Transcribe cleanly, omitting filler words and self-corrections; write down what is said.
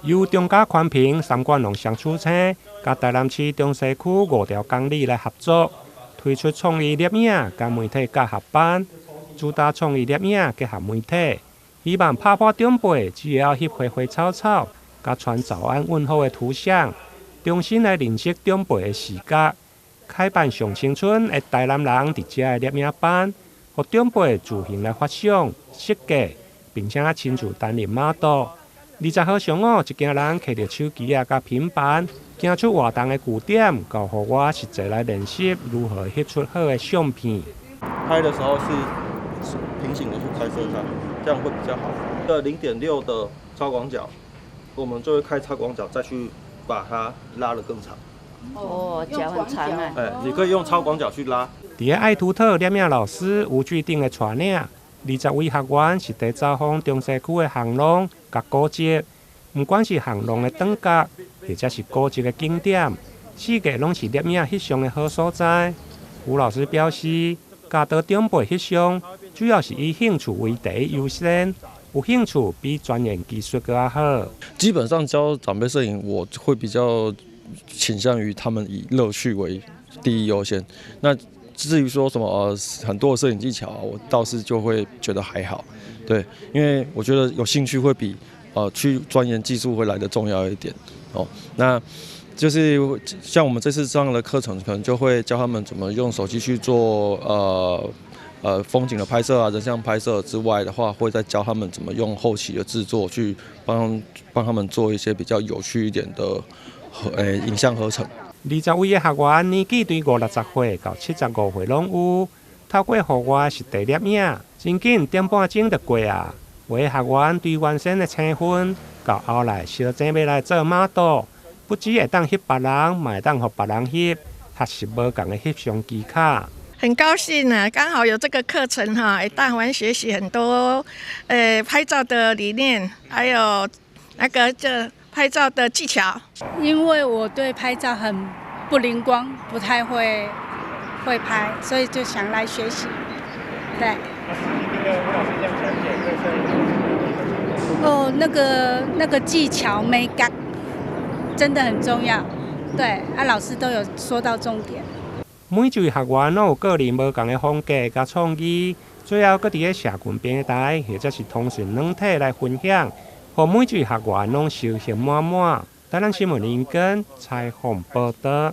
由中嘉宽平三观农相处车，甲台南市中西区5条公里来合作，推出创意摄影甲媒体结合班，主打创意摄影结合媒体，希望拍破长辈只要翕花花草草，甲传早安问候的图像，重新来认识长辈的视觉。开办上青春的台南人伫遮的摄影班，互长辈自行来发想、设计，并且亲自担任 model。20号上午，一家人摕着手机甲平板，行出活动的据点，教互我实际来练习如何翕出好的相片。拍的时候是平行的去拍摄它，这样会比较好。0.6的超广角，我们就会开超广角再去把它拉得更长。哦，脚很长啊！你可以用超广角去拉。伫个爱图特摄影老师吴巨定的带领，20位学员是伫走访中西区的巷弄甲古迹，不管是巷弄的转角，或者是古迹的景点，四界拢是摄影翕相的好所在。吴老师表示，教导长辈翕相，主要是以兴趣为第一优先。有兴趣比钻研技术更加好。基本上教长辈摄影，我会比较倾向于他们以乐趣为第一优先。那至于说什么很多的摄影技巧，我倒是就会觉得还好，对，因为我觉得有兴趣会比去钻研技术会来得重要一点哦。那就是像我们这次这样的课程，可能就会教他们怎么用手机去做风景的拍摄啊、人像拍摄之外的话，会再教他们怎么用后期的制作去帮他们做一些比较有趣一点的影像合成。20位的学员年纪对50-60岁到75岁拢有，透过户外实地摄影，真紧1.5点钟就过啊。有的学员对原先的青训，到后来小姐要来做 model， 不只会当翕别人，嘛会当互别人翕，学习无同的翕相技巧。很高兴呢，刚好有这个课程哈，带我们学习很多拍照的理念，还有那个拍照的技巧。因为我对拍照很不灵光，不太会拍，所以就想来学习。对。哦，那个技巧美感真的很重要。对，老师都有说到重点。每一位学员拢有个人无同的风格甲创意，最后搁伫个社群平台或者是通讯软体来分享，互每一位学员拢收获满满。台南新闻林根采访报道。